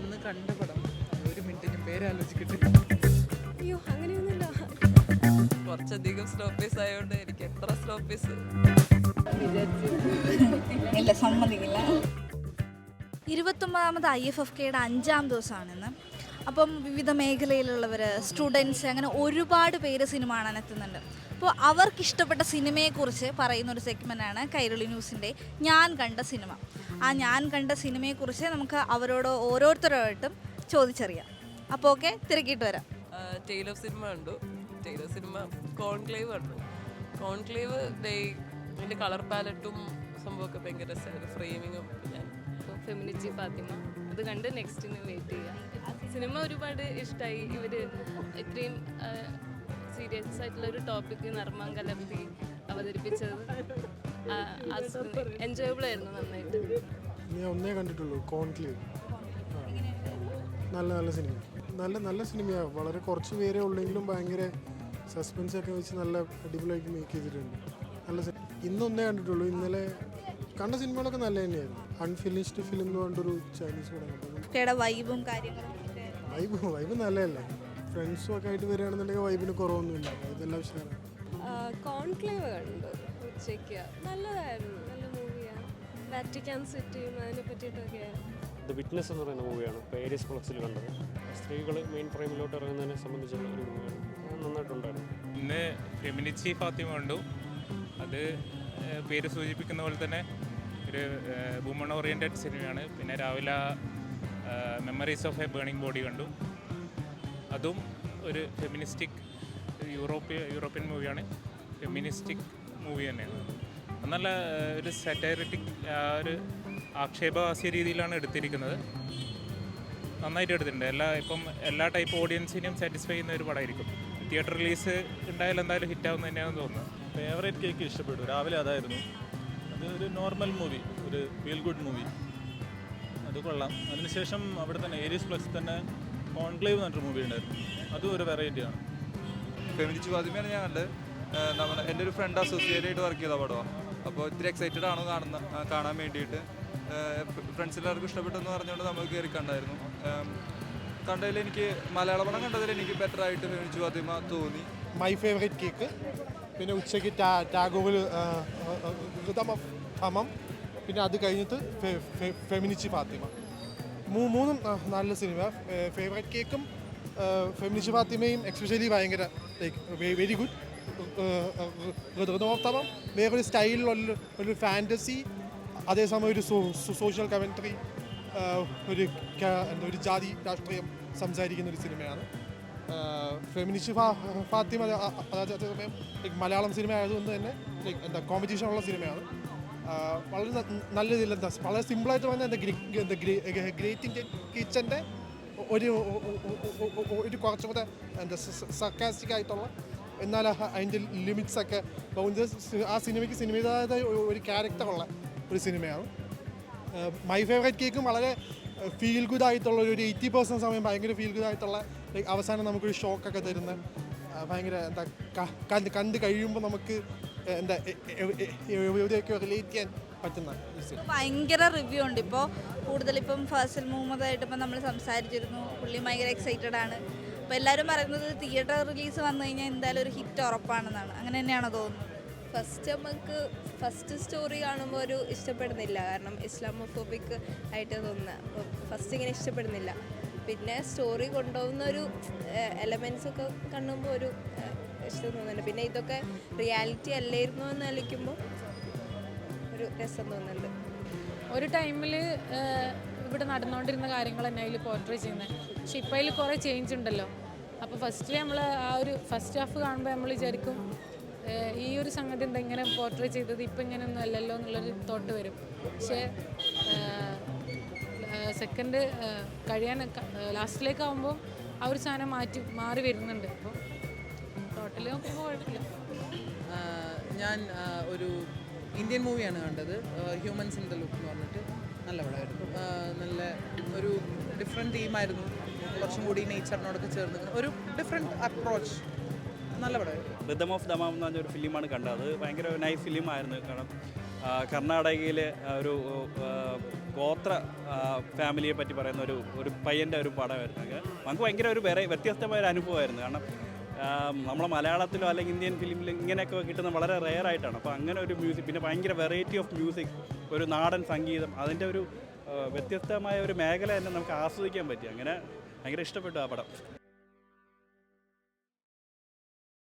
ഇന്ന് കണ്ട പടം ഒരു മിനിറ്റിന് പേരാലോചിക്കട്ടെ. അയ്യോ അങ്ങനെയൊന്നുമില്ല. കുറച്ചധികം സ്റ്റോപ്പേഴ്സ് ആയതുകൊണ്ട് എനിക്ക് എത്ര സ്റ്റോപ്പേഴ്സ് ഇല്ല, സമ്മതിക്കില്ല. 29ാമത് IFFKയുടെ 5ാം ദിവസമാണിന്ന്. അപ്പം വിവിധ മേഖലയിലുള്ളവർ, സ്റ്റുഡൻസ്, അങ്ങനെ ഒരുപാട് പേര് സിനിമ കാണാൻ എത്തുന്നുണ്ട്. അപ്പോൾ അവർക്കിഷ്ടപ്പെട്ട സിനിമയെക്കുറിച്ച് പറയുന്നൊരു സെഗ്മെൻറ്റാണ് കൈരളി ന്യൂസിൻ്റെ ഞാൻ കണ്ട സിനിമ. ആ ഞാൻ കണ്ട സിനിമയെക്കുറിച്ച് നമുക്ക് അവരോട് ഓരോരുത്തരായിട്ടും ചോദിച്ചറിയാം. അപ്പോൾ ഓക്കെ, തിരക്കിയിട്ട് വരാം. ടൈലർ സിനിമ കണ്ടു. ടൈലർ സിനിമ കോൺക്ലേവ് കണ്ടു. കോൺക്ലേവ് അതിൻ്റെ കളർ പാലറ്റും സംഭവമൊക്കെ ഭയങ്കര രസമായിരുന്നു. ഫ്രെയിമിങ്ങും ഞാൻ ഫെമിനിറ്റി ഫാത്തിമ അത് കണ്ട് നെക്സ്റ്റിന് വെയിറ്റ് ചെയ്യാം. സിനിമ ഒരുപാട് ഇഷ്ടമായി. ഇവർ ഇത്രയും സീരിയസ് ആയിട്ടുള്ള ഒരു ടോപ്പിക്ക് നർമ്മം കലർത്തി അവതരിപ്പിച്ചത് എൻജോയബിൾ ആയിരുന്നു നന്നായിട്ട്. ഞാൻ ഒന്നേ കണ്ടിട്ടുള്ളൂ, കോൺക്ലേവ്. നല്ല സിനിമ, നല്ല സിനിമയാണ്. വളരെ കുറച്ച് പേരേ ഉള്ളെങ്കിലും ഭയങ്കര സസ്പെൻസ് ഒക്കെ വെച്ച് നല്ല അടിപൊളിയായിട്ട് മേക്ക് ചെയ്തിട്ടുണ്ട്. നല്ല ഇന്നൊന്നേ കണ്ടിട്ടുള്ളൂ. ഇന്നലെ കണ്ട സിനിമകളൊക്കെ നല്ല തന്നെയായിരുന്നു. അൺഫിനിഷ്ഡ് ഫിലിം എന്ന് പറഞ്ഞൊരു ചൈനീസ് പടം. വൈബും കാര്യങ്ങളും വൈബ് നല്ലതല്ലേ. ഫ്രണ്ട്സും ഒക്കെ ആയിട്ട് വരികയാണെന്നുണ്ടെങ്കിൽ വൈബിന് കുറവൊന്നുമില്ല. ഇതെല്ലാം വിഷയമാണ്. കോൺക്ലേവ് കണ്ടു ഉച്ചയ്ക്ക്. നല്ലതായിരുന്നു, നല്ല മൂവിയാണ്. വാറ്റിക്കാൻ സിറ്റിയും അതിനെ പറ്റിയിട്ടൊക്കെ. ദ വിറ്റ്നസ് എന്ന് പറയുന്ന മൂവിയാണ് പേരിസ് പ്ലക്സിൽ കണ്ടത്. സ്ത്രീകൾ മെയിൻ ഫ്രെയിമിലോട്ട് ഇറങ്ങുന്നതിനെ സംബന്ധിച്ചുള്ള ഒരു മൂവിയാണ്. നന്നായിട്ടുണ്ടായിരുന്നു. ഇന്ന് ഫെമിനിറ്റി ഫാത്തിമ കണ്ടു. അത് പേര് സൂചിപ്പിക്കുന്ന പോലെ തന്നെ ഒരു വുമൺ ഓറിയൻറ്റഡ് സിനിമയാണ്. പിന്നെ രാവിലെ memories of A burning body കണ്ടു. അതും ഒരു ഫെമിനിസ്റ്റിക് യൂറോപ്യൻ മൂവിയാണ്. ഫെമിനിസ്റ്റിക് മൂവി തന്നെയാണ്. നല്ല ഒരു സാറ്റൈറിറ്റിക് ഒരു ആക്ഷേപഹാസ്യ രീതിയിലാണ് എടുത്തിരിക്കുന്നത്. നന്നായിട്ട് എടുത്തിട്ടുണ്ട്. എല്ലാ ടൈപ്പ് ഓഡിയൻസിനെയും സാറ്റിസ്ഫൈ ചെയ്യുന്ന ഒരു പടമായിരിക്കും. തിയേറ്റർ റിലീസ് ഉണ്ടായാലും എന്തായാലും ഹിറ്റാവുന്ന തന്നെയാണെന്ന് തോന്നുന്നു. ഫേവറേറ്റ് കേക്ക് ഇഷ്ടപ്പെട്ടു. രാവിലെ അതായിരുന്നു. അത് ഒരു നോർമൽ മൂവി, ഒരു ഫീൽ ഗുഡ് മൂവി. അത് കൊള്ളാം. അതിനുശേഷം അവിടെ തന്നെ ഏരീസ് പ്ലസ് തന്നെ കോൺക്ലേവ് എന്ന് പറഞ്ഞൊരു മൂവി ഉണ്ടായിരുന്നു. അതും ഒരു വെറൈറ്റിയാണ്. ഫെമിനിറ്റി ഫാത്തിമയാണ് ഞാൻ കണ്ടത്. എൻ്റെ ഒരു ഫ്രണ്ട് അസോസിയേറ്റ് ആയിട്ട് വർക്ക് ചെയ്ത പടമാണ്. അപ്പോൾ ഇത്തിരി എക്സൈറ്റഡ് ആണ് കാണാൻ വേണ്ടിയിട്ട്. ഫ്രണ്ട്സിലെല്ലാവർക്കും ഇഷ്ടപ്പെട്ടെന്ന് പറഞ്ഞുകൊണ്ട് നമ്മൾ കയറി കണ്ടായിരുന്നു. കണ്ടതിൽ എനിക്ക് മലയാള പടം കണ്ടതിൽ എനിക്ക് ബെറ്റർ ആയിട്ട് ഫെമിനിറ്റി ഫാത്തിമ തോന്നി. My favourite cake. പിന്നെ ഉച്ചയ്ക്ക് ടാഗോറിൽ ഹൃദമം. പിന്നെ അത് കഴിഞ്ഞിട്ട് ഫെമിനിറ്റി ഫാത്തിമ. മൂന്നും നല്ല സിനിമ. ഫേവറേറ്റ് കേക്കും ഫെമിനിറ്റി ഫാത്തിമയും എക്സ്പെഷ്യലി ഭയങ്കര വെരി ഗുഡ്. ഹൃദമം വേറൊരു സ്റ്റൈലിലുള്ള ഒരു ഫാൻറ്റസി, അതേസമയം ഒരു സോഷ്യൽ കമൻട്രി, ഒരു ജാതി രാഷ്ട്രീയം സംസാരിക്കുന്ന ഒരു സിനിമയാണ് ഫെമിനിസ്റ്റ് ഫാത്തിമ. അതേസമയം മലയാളം സിനിമ ആയതുകൊണ്ട് തന്നെ കോമ്പറ്റീഷനുള്ള സിനിമയാണ്. വളരെ നല്ല രീതിയിൽ വളരെ സിമ്പിളായിട്ട് പറഞ്ഞാൽ ഗ്രേറ്റ് ഇന്ത്യൻ കിച്ചൻ്റെ ഒരു കുറച്ചുകൂടെ സർക്കാസ്റ്റിക് ആയിട്ടുള്ള, എന്നാൽ അതിൻ്റെ ലിമിറ്റ്സൊക്കെ ആ സിനിമയുടേതായ ഒരു ക്യാരക്ടറുള്ള ഒരു സിനിമയാണ്. മൈ ഫേവറേറ്റ് കേക്കും വളരെ ഫീൽ ഗുഡ് ആയിട്ടുള്ള ഒരു 80% സമയം ഭയങ്കര ഫീൽ ഗുഡ് ആയിട്ടുള്ള, അവസാനം നമുക്കൊരു ഷോക്കൊക്കെ തരുന്ന, ഭയങ്കര കണ്ട് കഴിയുമ്പോൾ നമുക്ക് എവിടെയൊക്കെ റിലേറ്റ് ചെയ്യാൻ പറ്റുന്ന. ഭയങ്കര റിവ്യൂ ഉണ്ട്. ഇപ്പോൾ കൂടുതലിപ്പം ഫാസിൽ മുഹമ്മദായിട്ട് ഇപ്പം നമ്മൾ സംസാരിച്ചിരുന്നു. പുള്ളി ഭയങ്കര എക്സൈറ്റഡ് ആണ്. അപ്പോൾ എല്ലാവരും പറയുന്നത് തിയേറ്റർ റിലീസ് വന്നു കഴിഞ്ഞാൽ എന്തായാലും ഒരു ഹിറ്റ് ഉറപ്പാണെന്നാണ്. അങ്ങനെ തന്നെയാണോ തോന്നുന്നത്? ഫസ്റ്റ് സ്റ്റോറി കാണുമ്പോൾ ഒരു ഇഷ്ടപ്പെടുന്നില്ല. കാരണം ഇസ്ലാമോഫോബിക് ആയിട്ട് തോന്നുന്നത്. അപ്പോൾ ഫസ്റ്റ് ഇങ്ങനെ ഇഷ്ടപ്പെടുന്നില്ല. പിന്നെ സ്റ്റോറി കൊണ്ടുപോകുന്ന ഒരു എലമെൻസൊക്കെ കാണുമ്പോൾ ഒരു ഇഷ്ടം തോന്നുന്നുണ്ട്. പിന്നെ ഇതൊക്കെ റിയാലിറ്റി അല്ലായിരുന്നു എന്ന് ആലോചിക്കുമ്പോൾ ഒരു രസം തോന്നുന്നുണ്ട്. ഒരു ടൈമിൽ ഇവിടെ നടന്നുകൊണ്ടിരുന്ന കാര്യങ്ങൾ തന്നെ അതിൽ പോർട്രേ ചെയ്യുന്നത്. പക്ഷെ ഇപ്പോൾ അതിൽ കുറേ ചേഞ്ച് ഉണ്ടല്ലോ. അപ്പോൾ ഫസ്റ്റിൽ നമ്മൾ ആ ഒരു ഫസ്റ്റ് ഹാഫ് കാണുമ്പോൾ നമ്മൾ വിചാരിക്കും ഈ ഒരു സംഗതി എന്താ ഇങ്ങനെ പോർട്രേ ചെയ്തത്, ഇപ്പം ഇങ്ങനെയൊന്നും അല്ലല്ലോ എന്നുള്ളൊരു തോട്ട് വരും. പക്ഷേ സെക്കൻഡ് കഴിയാൻ ലാസ്റ്റിലേക്കാവുമ്പോൾ ആ ഒരു സാധനം മാറി വരുന്നുണ്ട്. അപ്പോൾ ടോട്ടലി നോക്കുമ്പോൾ കുഴപ്പമില്ല. ഞാൻ ഒരു ഇന്ത്യൻ മൂവിയാണ് കണ്ടത്, ഹ്യൂമൻസ് ഇൻ ദ ലുക്ക് എന്ന് പറഞ്ഞിട്ട്. നല്ല പടമായിരുന്നു. നല്ല ഒരു ഡിഫറെൻറ്റ് തീമായിരുന്നു. കുറച്ചും കൂടി നേച്ചറിനോടൊക്കെ ചേർന്ന് ഒരു ഡിഫറെൻറ്റ് അപ്രോച്ച്. നല്ല പടമായിരുന്നു. റിതം ഓഫ് ദമാം എന്ന് പറഞ്ഞൊരു ഫിലിമാണ് കണ്ടത്. അത് ഭയങ്കര നൈസ് ഫിലിമായിരുന്നു. കാരണം കർണാടകയിലെ ഒരു ഗോത്ര ഫാമിലിയെ പറ്റി പറയുന്ന ഒരു പയ്യൻ്റെ ഒരു പടമായിരുന്നു. നമുക്ക് ഭയങ്കര ഒരു വ്യത്യസ്തമായ ഒരു അനുഭവമായിരുന്നു. കാരണം നമ്മളെ മലയാളത്തിലോ അല്ലെങ്കിൽ ഇന്ത്യൻ ഫിലിമിൽ ഇങ്ങനെയൊക്കെ കിട്ടുന്ന വളരെ റെയർ ആയിട്ടാണ്. അപ്പോൾ അങ്ങനെ ഒരു മ്യൂസിക്, പിന്നെ ഭയങ്കര വെറൈറ്റി ഓഫ് മ്യൂസിക്, ഒരു നാടൻ സംഗീതം, അതിൻ്റെ ഒരു വ്യത്യസ്തമായ ഒരു മേഖല തന്നെ നമുക്ക് ആസ്വദിക്കാൻ പറ്റി. അങ്ങനെ ഭയങ്കര ഇഷ്ടപ്പെട്ടു ആ പടം.